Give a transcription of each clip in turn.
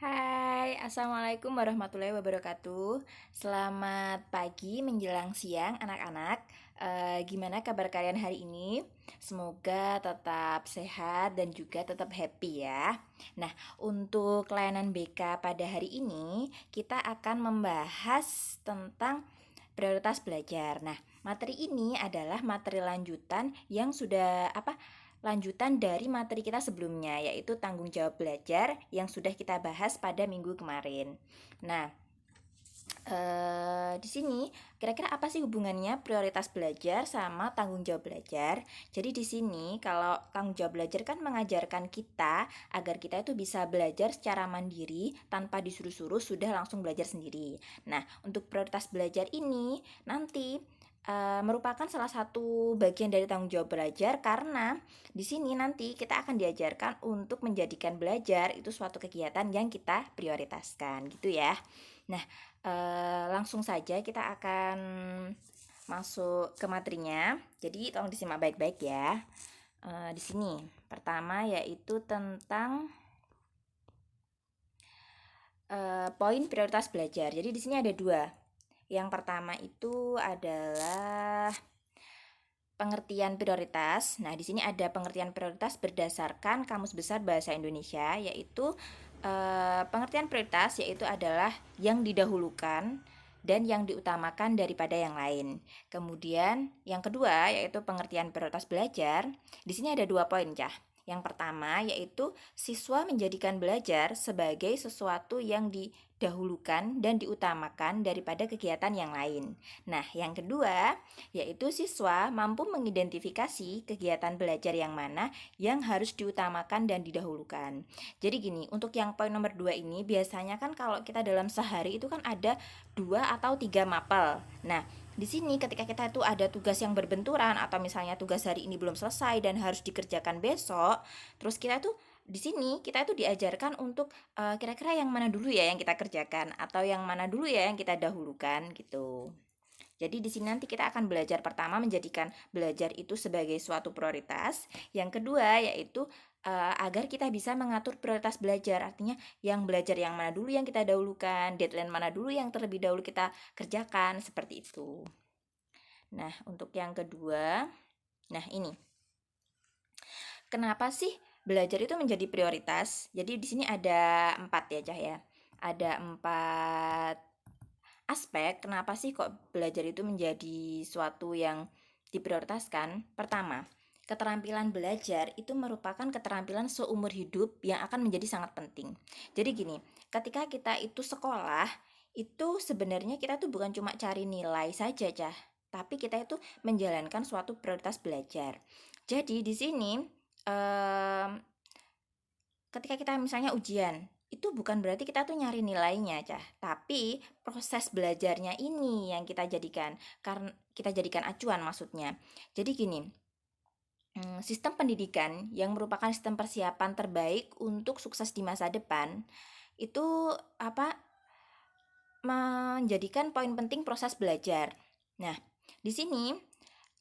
Hai, Assalamualaikum warahmatullahi wabarakatuh. Selamat pagi menjelang siang anak-anak. Gimana kabar kalian hari ini? Semoga tetap sehat dan juga tetap happy ya. Nah, untuk layanan BK pada hari ini kita akan membahas tentang prioritas belajar. Nah, materi ini adalah materi lanjutan yang sudah lanjutan dari materi kita sebelumnya, yaitu tanggung jawab belajar yang sudah kita bahas pada minggu kemarin. Nah, di sini kira-kira apa sih hubungannya prioritas belajar sama tanggung jawab belajar? Jadi di sini kalau tanggung jawab belajar kan mengajarkan kita agar kita itu bisa belajar secara mandiri tanpa disuruh-suruh, sudah langsung belajar sendiri. Nah, untuk prioritas belajar ini nanti merupakan salah satu bagian dari tanggung jawab belajar, karena di sini nanti kita akan diajarkan untuk menjadikan belajar itu suatu kegiatan yang kita prioritaskan gitu ya. Nah, langsung saja kita akan masuk ke materinya. Jadi tolong disimak baik-baik ya. Di sini pertama yaitu tentang poin prioritas belajar. Jadi di sini ada dua. Yang pertama itu adalah pengertian prioritas. Nah, di sini ada pengertian prioritas berdasarkan Kamus Besar Bahasa Indonesia, yaitu pengertian prioritas yaitu adalah yang didahulukan dan yang diutamakan daripada yang lain. Kemudian yang kedua yaitu pengertian prioritas belajar. Di sini ada 2 poin, Cah. Yang pertama yaitu siswa menjadikan belajar sebagai sesuatu yang didahulukan dan diutamakan daripada kegiatan yang lain. Nah, yang kedua yaitu siswa mampu mengidentifikasi kegiatan belajar yang mana yang harus diutamakan dan didahulukan. Jadi gini, untuk yang poin nomor 2 ini biasanya kan kalau kita dalam sehari itu kan ada 2 atau 3 mapel. Nah, di sini ketika kita itu ada tugas yang berbenturan atau misalnya tugas hari ini belum selesai dan harus dikerjakan besok, terus kita tuh di sini kita itu diajarkan untuk kira-kira yang mana dulu ya yang kita kerjakan atau yang mana dulu ya yang kita dahulukan gitu. Jadi di sini nanti kita akan belajar pertama menjadikan belajar itu sebagai suatu prioritas. Yang kedua yaitu agar kita bisa mengatur prioritas belajar. Artinya yang belajar yang mana dulu yang kita dahulukan, deadline mana dulu yang terlebih dahulu kita kerjakan, seperti itu. Nah, untuk yang kedua, nah ini. Kenapa sih belajar itu menjadi prioritas? Jadi di sini ada 4 ya, Cah ya. Ada 4 aspek kenapa sih kok belajar itu menjadi suatu yang diprioritaskan. Pertama, keterampilan belajar itu merupakan keterampilan seumur hidup yang akan menjadi sangat penting. Jadi gini, ketika kita itu sekolah, itu sebenarnya kita tuh bukan cuma cari nilai saja, Cah, tapi kita itu menjalankan suatu prioritas belajar. Jadi di sini ketika kita misalnya ujian, itu bukan berarti kita tuh nyari nilainya, Cah, tapi proses belajarnya ini yang kita jadikan, karena kita jadikan acuan maksudnya. Jadi gini, sistem pendidikan yang merupakan sistem persiapan terbaik untuk sukses di masa depan itu menjadikan poin penting proses belajar. Nah, di sini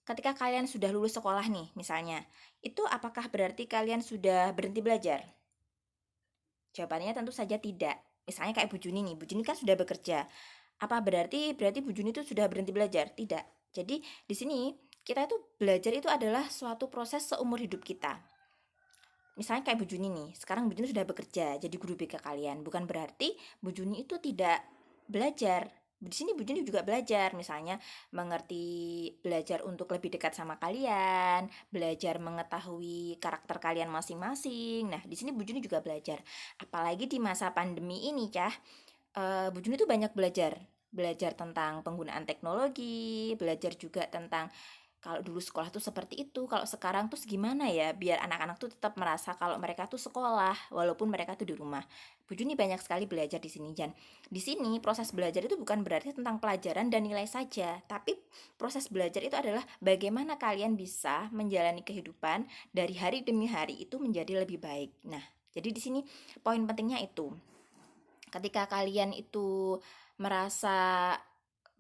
ketika kalian sudah lulus sekolah nih, misalnya, itu apakah berarti kalian sudah berhenti belajar? Jawabannya tentu saja tidak. Misalnya kayak Bu Juni nih, Bu Juni kan sudah bekerja. Apa berarti Bu Juni itu sudah berhenti belajar? Tidak. Jadi di sini kita itu belajar itu adalah suatu proses seumur hidup kita. Misalnya kayak Bu Juni nih, sekarang Bu Juni sudah bekerja jadi guru BK kalian. Bukan berarti Bu Juni itu tidak belajar. Di sini Bu Juni juga belajar, misalnya mengerti, belajar untuk lebih dekat sama kalian, belajar mengetahui karakter kalian masing-masing. Nah, di sini Bu Juni juga belajar. Apalagi di masa pandemi ini, Cah, Bu Juni tuh banyak belajar. Belajar tentang penggunaan teknologi, belajar juga tentang kalau dulu sekolah tuh seperti itu, kalau sekarang tuh gimana ya biar anak-anak tuh tetap merasa kalau mereka tuh sekolah walaupun mereka tuh di rumah. Bu Juni banyak sekali belajar di sini, Jan. Di sini proses belajar itu bukan berarti tentang pelajaran dan nilai saja, tapi proses belajar itu adalah bagaimana kalian bisa menjalani kehidupan dari hari demi hari itu menjadi lebih baik. Nah, jadi di sini poin pentingnya itu. Ketika kalian itu merasa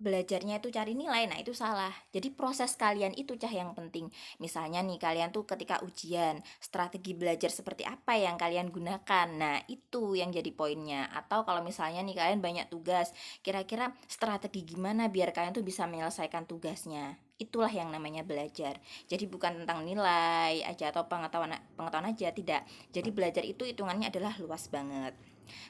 belajarnya itu cari nilai, nah itu salah. Jadi proses kalian itu Cah yang penting. Misalnya nih kalian tuh ketika ujian, strategi belajar seperti apa yang kalian gunakan. Nah, itu yang jadi poinnya. Atau kalau misalnya nih kalian banyak tugas, kira-kira strategi gimana biar kalian tuh bisa menyelesaikan tugasnya. Itulah yang namanya belajar. Jadi bukan tentang nilai aja atau pengetahuan pengetahuan aja, tidak. Jadi belajar itu hitungannya adalah luas banget.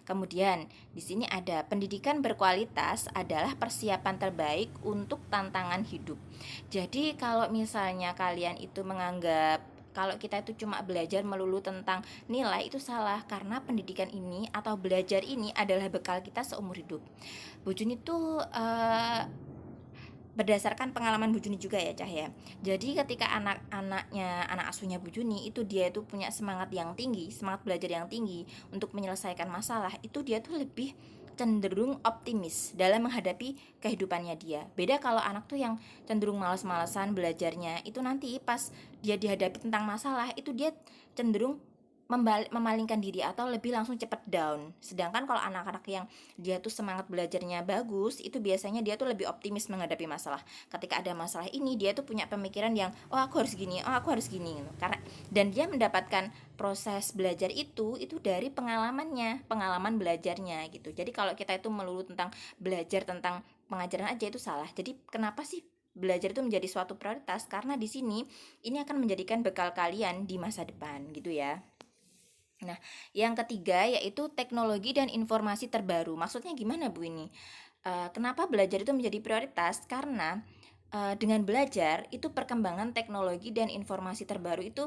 Kemudian, di sini ada pendidikan berkualitas adalah persiapan terbaik untuk tantangan hidup. Jadi, kalau misalnya kalian itu menganggap kalau kita itu cuma belajar melulu tentang nilai, itu salah, karena pendidikan ini atau belajar ini adalah bekal kita seumur hidup. Bu Jun itu berdasarkan pengalaman Bu Juni juga ya Cah ya. Jadi ketika anak asuhnya Bu Juni itu dia itu punya semangat yang tinggi, semangat belajar yang tinggi untuk menyelesaikan masalah, itu dia tuh lebih cenderung optimis dalam menghadapi kehidupannya dia. Beda kalau anak tuh yang cenderung malas-malasan belajarnya, itu nanti pas dia dihadapi tentang masalah, itu dia cenderung memalingkan diri atau lebih langsung cepat down. Sedangkan kalau anak-anak yang dia tuh semangat belajarnya bagus, itu biasanya dia tuh lebih optimis menghadapi masalah. Ketika ada masalah ini, dia tuh punya pemikiran yang oh aku harus gini, oh aku harus gini gitu. Karena dan dia mendapatkan proses belajar itu dari pengalamannya, pengalaman belajarnya gitu. Jadi kalau kita itu melulu tentang belajar tentang pengajaran aja itu salah. Jadi kenapa sih belajar itu menjadi suatu prioritas? Karena di sini ini akan menjadikan bekal kalian di masa depan gitu ya. Nah, yang ketiga yaitu teknologi dan informasi terbaru. Maksudnya gimana Bu ini? Kenapa belajar itu menjadi prioritas? Karena dengan belajar itu perkembangan teknologi dan informasi terbaru itu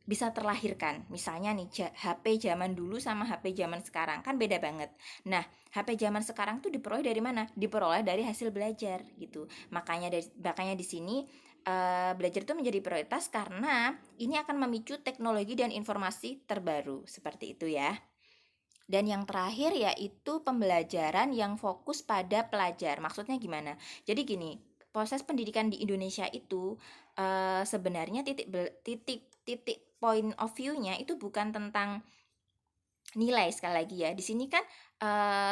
bisa terlahirkan. Misalnya nih HP zaman dulu sama HP zaman sekarang kan beda banget. Nah, HP zaman sekarang tuh diperoleh dari mana? Diperoleh dari hasil belajar gitu. Makanya di sini belajar itu menjadi prioritas karena ini akan memicu teknologi dan informasi terbaru seperti itu ya. Dan yang terakhir yaitu pembelajaran yang fokus pada pelajar. Maksudnya gimana? Jadi gini, proses pendidikan di Indonesia itu sebenarnya titik point of view-nya itu bukan tentang nilai sekali lagi ya. Di sini kan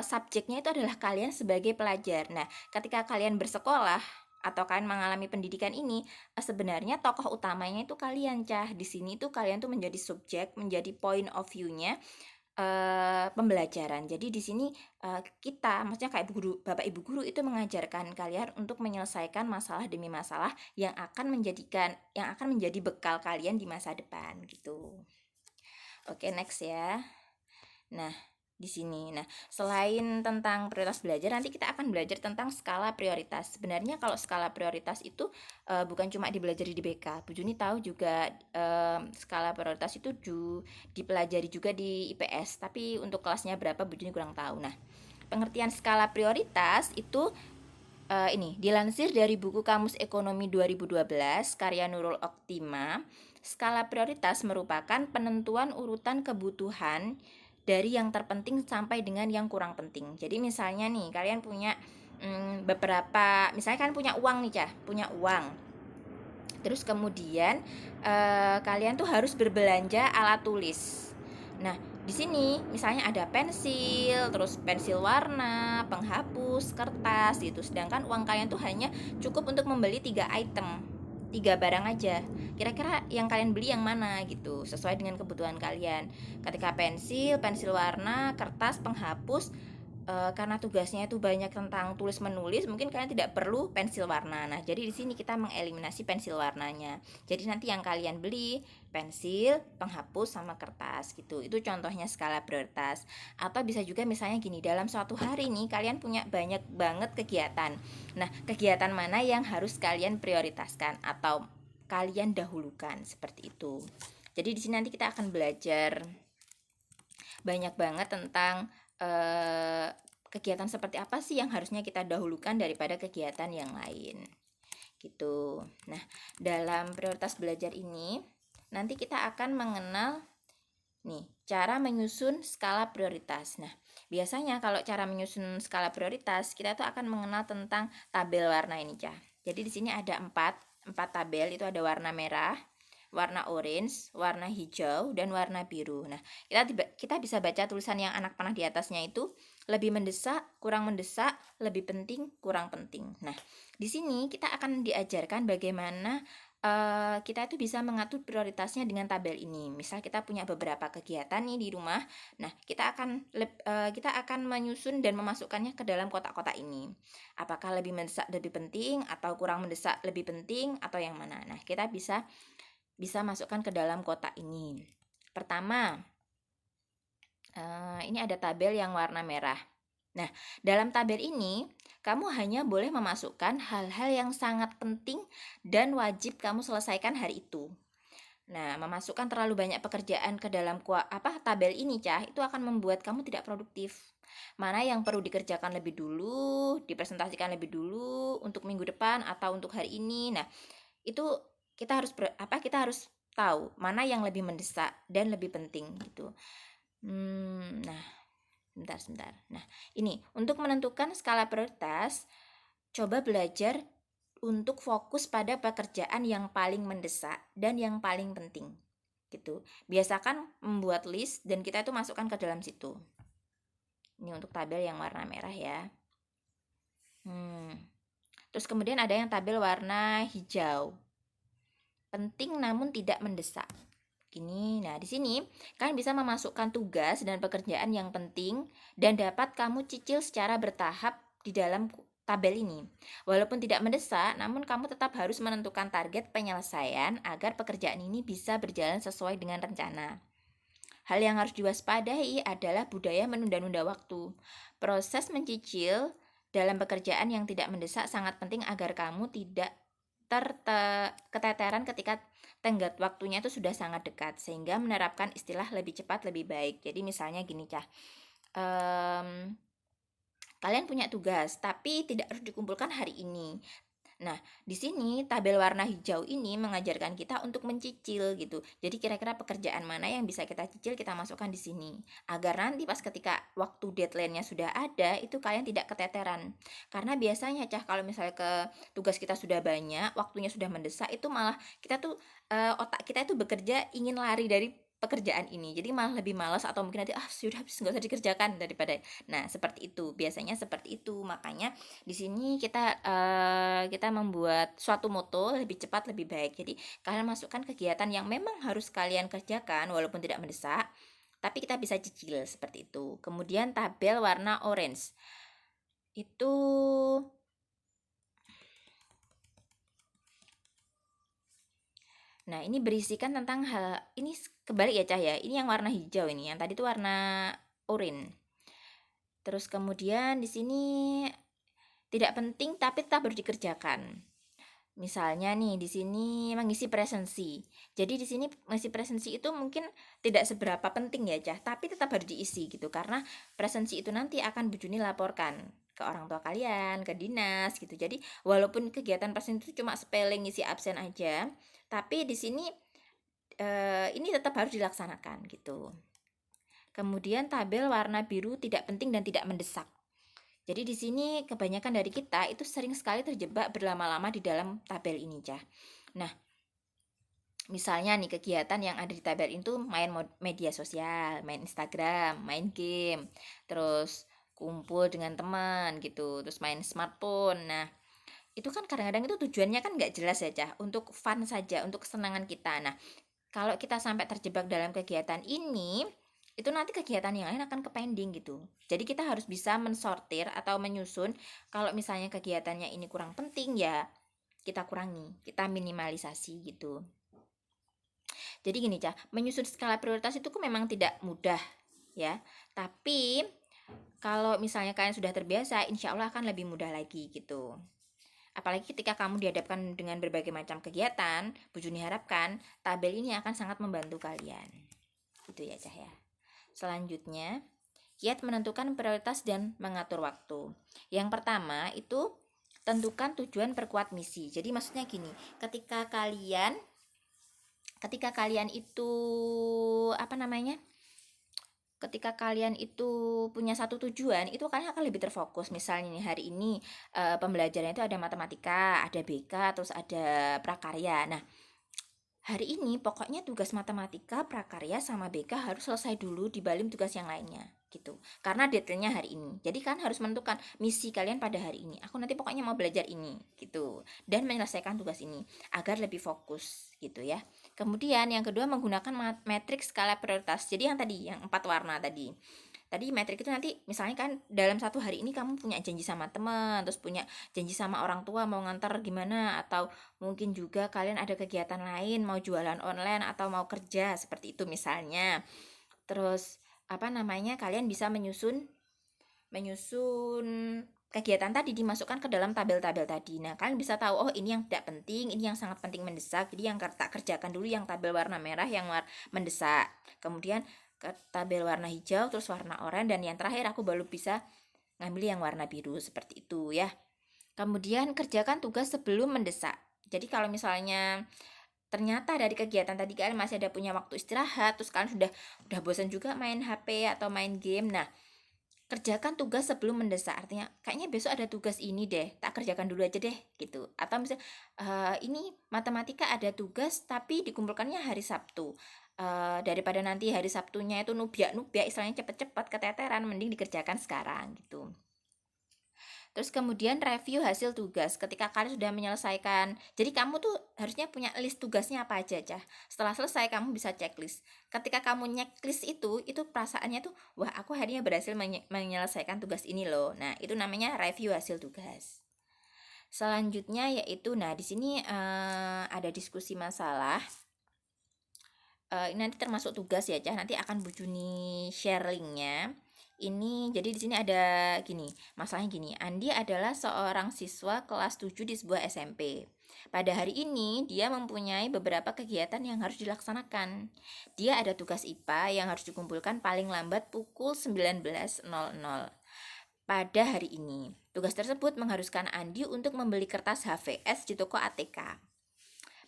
subjeknya itu adalah kalian sebagai pelajar. Nah, ketika kalian bersekolah atau kalian mengalami pendidikan ini, sebenarnya tokoh utamanya itu kalian, Cah. Di sini tuh kalian tuh menjadi subjek, menjadi point of view-nya pembelajaran. Jadi di sini kita, maksudnya kayak guru, Bapak Ibu guru itu mengajarkan kalian untuk menyelesaikan masalah demi masalah yang akan menjadi bekal kalian di masa depan gitu. Oke, next ya. Nah, di sini. Nah, selain tentang prioritas belajar, nanti kita akan belajar tentang skala prioritas. Sebenarnya kalau skala prioritas itu bukan cuma dipelajari di BK. Bu Juni tahu juga skala prioritas itu dipelajari juga di IPS, tapi untuk kelasnya berapa Bu Juni kurang tahu. Nah, pengertian skala prioritas itu ini dilansir dari buku Kamus Ekonomi 2012 karya Nurul Oktima. Skala prioritas merupakan penentuan urutan kebutuhan dari yang terpenting sampai dengan yang kurang penting. Jadi misalnya nih kalian punya misalnya kalian punya uang nih Cah, punya uang. Terus kemudian kalian tuh harus berbelanja alat tulis. Nah, di sini misalnya ada pensil, terus pensil warna, penghapus, kertas gitu. Sedangkan uang kalian tuh hanya cukup untuk membeli 3 item, 3 barang aja. Kira-kira yang kalian beli yang mana gitu, sesuai dengan kebutuhan kalian. Ketika pensil warna, kertas, penghapus, karena tugasnya itu banyak tentang tulis menulis, mungkin kalian tidak perlu pensil warna. Nah, jadi di sini kita mengeliminasi pensil warnanya. Jadi nanti yang kalian beli pensil, penghapus sama kertas gitu. Itu contohnya skala prioritas. Atau bisa juga misalnya gini, dalam suatu hari nih kalian punya banyak banget kegiatan. Nah, kegiatan mana yang harus kalian prioritaskan atau kalian dahulukan seperti itu. Jadi di sini nanti kita akan belajar banyak banget tentang kegiatan seperti apa sih yang harusnya kita dahulukan daripada kegiatan yang lain gitu. Nah, dalam prioritas belajar ini nanti kita akan mengenal nih cara menyusun skala prioritas. Nah, biasanya kalau cara menyusun skala prioritas kita tuh akan mengenal tentang tabel warna ini, Cah. Jadi di sini ada 4 tabel, itu ada warna merah, warna orange, warna hijau, dan warna biru. Nah, kita bisa baca tulisan yang anak panah di atasnya itu lebih mendesak, kurang mendesak, lebih penting, kurang penting. Nah, di sini kita akan diajarkan bagaimana kita itu bisa mengatur prioritasnya dengan tabel ini. Misal kita punya beberapa kegiatan nih di rumah. Nah, kita akan menyusun dan memasukkannya ke dalam kotak-kotak ini. Apakah lebih mendesak lebih penting atau kurang mendesak lebih penting atau yang mana? Nah, kita bisa masukkan ke dalam kotak ini. Pertama, ini ada tabel yang warna merah. Nah, dalam tabel ini, kamu hanya boleh memasukkan hal-hal yang sangat penting dan wajib kamu selesaikan hari itu. Nah, memasukkan terlalu banyak pekerjaan ke dalam tabel ini, Cah, itu akan membuat kamu tidak produktif. Mana yang perlu dikerjakan lebih dulu, dipresentasikan lebih dulu untuk minggu depan atau untuk hari ini. Nah, itu kita harus tahu mana yang lebih mendesak dan lebih penting gitu. Nah, sebentar. Nah, ini untuk menentukan skala prioritas, coba belajar untuk fokus pada pekerjaan yang paling mendesak dan yang paling penting. Gitu. Biasakan membuat list dan kita itu masukkan ke dalam situ. Ini untuk tabel yang warna merah ya. Terus kemudian ada yang tabel warna hijau. Penting namun tidak mendesak. Nah, di sini kalian bisa memasukkan tugas dan pekerjaan yang penting dan dapat kamu cicil secara bertahap di dalam tabel ini. Walaupun tidak mendesak, namun kamu tetap harus menentukan target penyelesaian agar pekerjaan ini bisa berjalan sesuai dengan rencana. Hal yang harus diwaspadai adalah budaya menunda-nunda waktu. Proses mencicil dalam pekerjaan yang tidak mendesak sangat penting agar kamu tidak keteteran ketika tenggat waktunya itu sudah sangat dekat, sehingga menerapkan istilah lebih cepat lebih baik. Jadi misalnya gini, Cah, kalian punya tugas tapi tidak harus dikumpulkan hari ini. Nah, di sini tabel warna hijau ini mengajarkan kita untuk mencicil gitu. Jadi kira-kira pekerjaan mana yang bisa kita cicil, kita masukkan di sini. Agar nanti pas ketika waktu deadline-nya sudah ada, itu kalian tidak keteteran. Karena biasanya, Cah, kalau misalnya tugas kita sudah banyak, waktunya sudah mendesak, itu malah kita tuh otak kita itu bekerja ingin lari dari pekerjaan ini, jadi malah lebih malas atau mungkin nanti sudah habis nggak usah dikerjakan daripada. Nah, seperti itu, biasanya seperti itu. Makanya di sini kita membuat suatu moto lebih cepat lebih baik. Jadi kalian masukkan kegiatan yang memang harus kalian kerjakan walaupun tidak mendesak, tapi kita bisa cicil seperti itu. Kemudian tabel warna orange itu Nah, ini berisikan tentang hal ini kebalik ya, Cah ya. Ini yang warna hijau ini, yang tadi itu warna oranye. Terus kemudian di sini tidak penting tapi tetap harus dikerjakan. Misalnya nih di sini mengisi presensi. Jadi di sini mengisi presensi itu mungkin tidak seberapa penting ya, Cah, tapi tetap harus diisi gitu karena presensi itu nanti akan Bu Juni laporkan ke orang tua kalian, ke dinas gitu. Jadi walaupun kegiatan presensi itu cuma spelling ngisi absen aja, tapi di sini ini tetap harus dilaksanakan gitu. Kemudian tabel warna biru tidak penting dan tidak mendesak. Jadi di sini kebanyakan dari kita itu sering sekali terjebak berlama-lama di dalam tabel ini, Cah. Nah, misalnya nih kegiatan yang ada di tabel itu main media sosial, main Instagram, main game, terus kumpul dengan teman gitu, terus main smartphone. Nah, itu kan kadang-kadang itu tujuannya kan nggak jelas ya, Cah, untuk fun saja, untuk kesenangan kita. Nah, kalau kita sampai terjebak dalam kegiatan ini, itu nanti kegiatan yang lain akan ke pending gitu. Jadi kita harus bisa mensortir atau menyusun kalau misalnya kegiatannya ini kurang penting ya kita kurangi, kita minimalisasi gitu. Jadi gini, Cah, menyusun skala prioritas itu memang tidak mudah ya. Tapi kalau misalnya kalian sudah terbiasa, insya Allah akan lebih mudah lagi gitu. Apalagi ketika kamu dihadapkan dengan berbagai macam kegiatan, Bu Juni harapkan tabel ini akan sangat membantu kalian. Itu ya, Cah ya. Selanjutnya, kiat menentukan prioritas dan mengatur waktu. Yang pertama itu tentukan tujuan perkuat misi. Jadi maksudnya gini, ketika kalian itu ketika kalian itu punya satu tujuan, itu kalian akan lebih terfokus. Misalnya nih hari ini pembelajaran itu ada matematika, ada BK, terus ada prakarya. Nah, hari ini pokoknya tugas matematika, prakarya sama BK harus selesai dulu dibanding tugas yang lainnya gitu. Karena detailnya hari ini. Jadi kan harus menentukan misi kalian pada hari ini. Aku nanti pokoknya mau belajar ini gitu dan menyelesaikan tugas ini agar lebih fokus gitu ya. Kemudian yang kedua menggunakan matriks skala prioritas. Jadi yang tadi yang 4 warna tadi. Tadi metrik itu nanti misalnya kan dalam satu hari ini kamu punya janji sama teman, terus punya janji sama orang tua mau ngantar gimana, atau mungkin juga kalian ada kegiatan lain mau jualan online atau mau kerja seperti itu misalnya. Terus apa namanya, kalian bisa menyusun kegiatan tadi dimasukkan ke dalam tabel-tabel tadi. Nah, kalian bisa tahu, oh ini yang tidak penting, ini yang sangat penting mendesak. Jadi yang tak kerjakan dulu yang tabel warna merah yang mendesak. Kemudian ke tabel warna hijau, terus warna oranye, dan yang terakhir aku baru bisa ngambil yang warna biru seperti itu ya. Kemudian kerjakan tugas sebelum mendesak. Jadi kalau misalnya ternyata dari kegiatan tadi kalian masih ada punya waktu istirahat, terus kalian sudah bosan juga main HP atau main game. Nah, kerjakan tugas sebelum mendesak, artinya kayaknya besok ada tugas ini deh, tak kerjakan dulu aja deh gitu. Atau misalnya ini matematika ada tugas tapi dikumpulkannya hari Sabtu. Daripada nanti hari Sabtunya itu nubia istilahnya cepet-cepet keteteran, mending dikerjakan sekarang gitu. Terus kemudian review hasil tugas ketika kalian sudah menyelesaikan. Jadi kamu tuh harusnya punya list tugasnya apa aja, Cah. Setelah selesai kamu bisa checklist. Ketika kamu checklist itu perasaannya tuh, wah aku hari ini berhasil menyelesaikan tugas ini loh. Nah, itu namanya review hasil tugas. Selanjutnya yaitu, nah di sini ada diskusi masalah. Ini nanti termasuk tugas ya, Cah. Nanti akan Bujuni share linknya. Ini jadi di sini ada gini, masalahnya gini. Andi adalah seorang siswa kelas 7 di sebuah SMP. Pada hari ini dia mempunyai beberapa kegiatan yang harus dilaksanakan. Dia ada tugas IPA yang harus dikumpulkan paling lambat pukul 19.00 pada hari ini. Tugas tersebut mengharuskan Andi untuk membeli kertas HVS di toko ATK.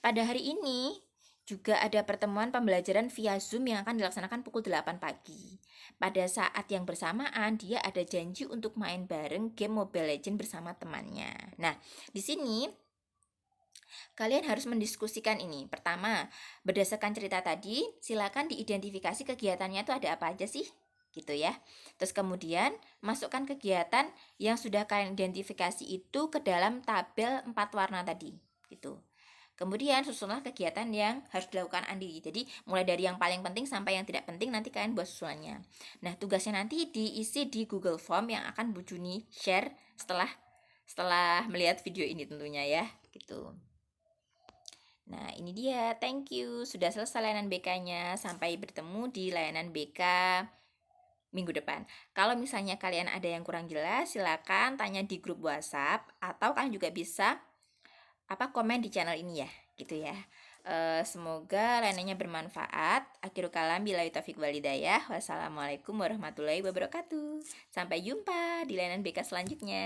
Pada hari ini juga ada pertemuan pembelajaran via Zoom yang akan dilaksanakan pukul 8 pagi. Pada saat yang bersamaan, dia ada janji untuk main bareng game Mobile Legends bersama temannya. Nah, di sini kalian harus mendiskusikan ini. Pertama, berdasarkan cerita tadi, silakan diidentifikasi kegiatannya itu ada apa aja sih? Gitu ya. Terus kemudian, masukkan kegiatan yang sudah kalian identifikasi itu ke dalam tabel 4 warna tadi. Gitu. Kemudian susunlah kegiatan yang harus dilakukan Andi. Jadi mulai dari yang paling penting sampai yang tidak penting nanti kalian buat susunannya. Nah, tugasnya nanti diisi di Google Form yang akan Bu Juni share setelah melihat video ini tentunya ya, gitu. Nah, ini dia. Thank you. Sudah selesai layanan BK-nya. Sampai bertemu di layanan BK minggu depan. Kalau misalnya kalian ada yang kurang jelas, silakan tanya di grup WhatsApp atau kalian juga bisa komen di channel ini ya, gitu ya. Semoga layanannya bermanfaat. Akhirul kalam, billahi taufiq walhidayah. Wassalamualaikum warahmatullahi wabarakatuh. Sampai jumpa di layanan BK selanjutnya.